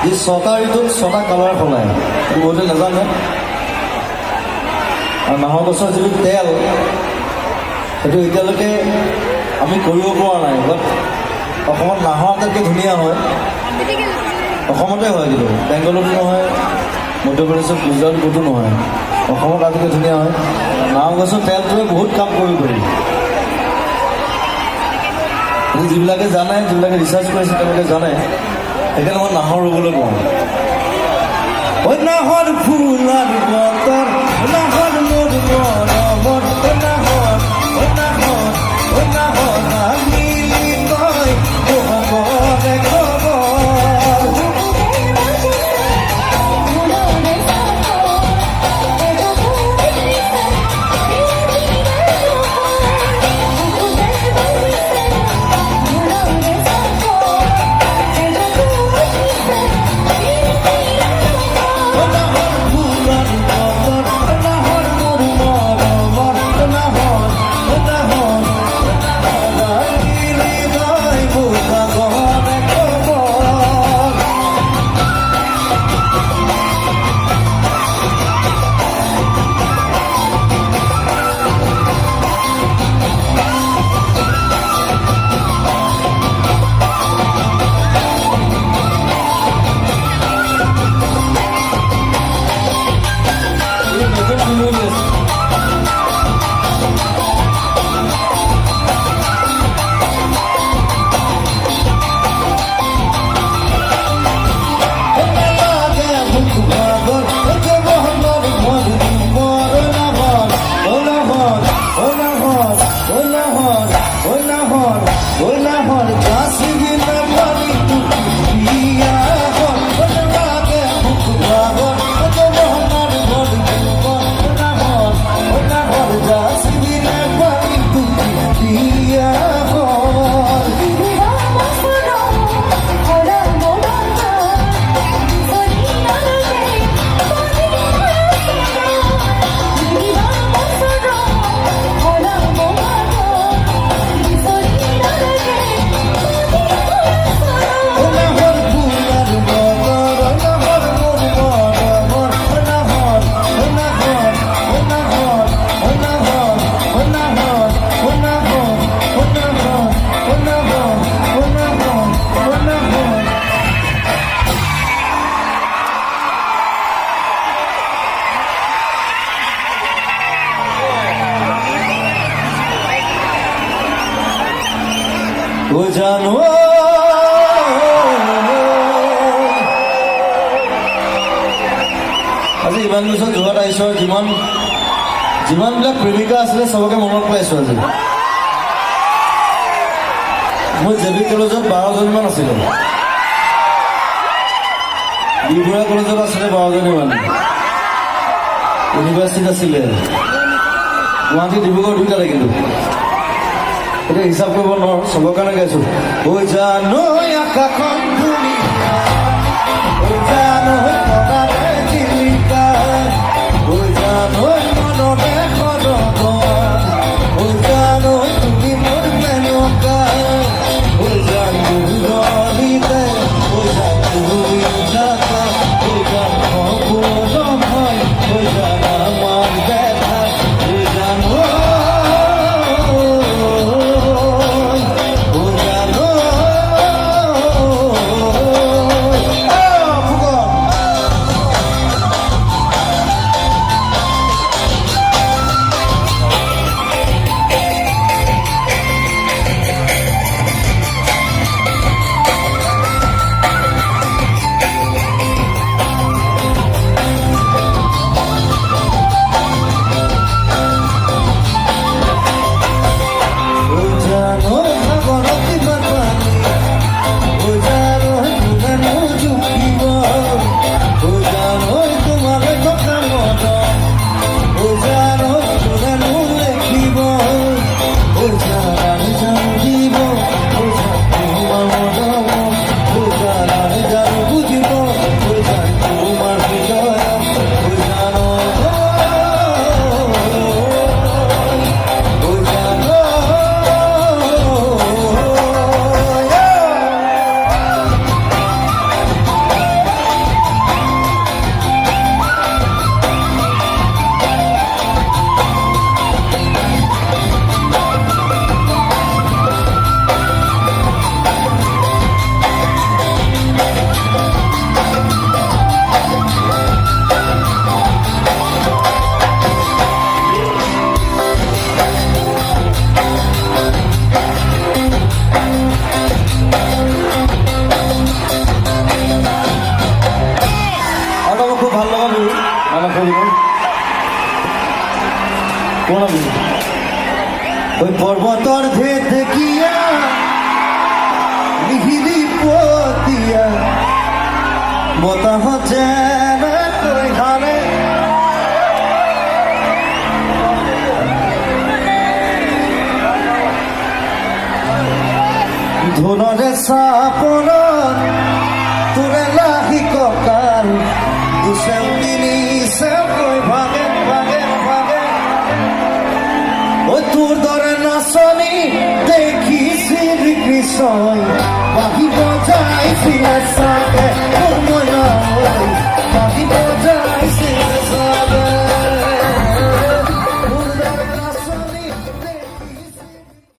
এই 6টা ঋতুত 6টা কালাৰ সলায়, বহুতে নাজানে। আৰু নাহৰ গছৰ যিটো তেল, সেইটো এতিয়ালৈকে আমি কৰিব পৰা নাই। বাট অসমত নাহৰ আটাইতকৈ ধুনীয়া হয়, অসমতে হয়, কিন্তু বেংগলতো নহয়, মধ্যপ্ৰদেশত, গুজৰাট ক'তো নহয়, অসমত আটাইতকৈ ধুনীয়া হয়। নাহৰ গছৰ তেলটোৱে বহুত কাম কৰিব পাৰি। যিবিলাকে জানে, যিবিলাকে ৰিচাৰ্চ কৰিছে তেওঁলোকে জানে। সেইকাৰণে মই নাহৰ ৰুবলৈ কওঁ। নাহৰ ফুলাৰ বতৰ, নাহৰ মোৰ মৰমৰ, নাহৰ নাহৰ নাহৰ নাহিলি তই খবৰে খবৰ। জানো আজি ইমান বছৰ যোৰহাট আহিছো, যিমানবিলাক প্ৰেমিকা আছিলে চবকে মনত পেলাইছো। আজি মই জেবি কলেজত 12জনীমান আছিলে, বিহুৰা কলেজত আছিলে 12জনীমান, ইউনিভাৰ্চিটিত আছিলে, গুৱাহাটী ডিব্ৰুগড় দুইটা থাকিলো। এতিয়া হিচাপ কৰিব নোৱাৰো, চবৰ কাৰণে গাইছো। ঐ জানো আকাশখন ধুনীয়া, ঐ জানো পতাৰে জিলিকা, ঐ জানো মনতে সৰগ, ঐ জানো তুমি মোৰ মেনকা, ঐ জানো ৰলিতে, ঐ জানো ইচ্ছাকা, ঐ জানো সপোন হয়, ঐ জানো আমাৰ দেখা, ঐ জানো কোনাবি ওই পর্বতর ভেদ দেখিয়া লিহিরি পতিয়া বতাহ যেন কই হারে ধুনরে সাপন তোরে লাহি ককাল দুসেম তিনি সেম কই ভাগে ভাগে ভাগে ও তোর দরে নাচনি দেখি শ্রীকৃষ্ণ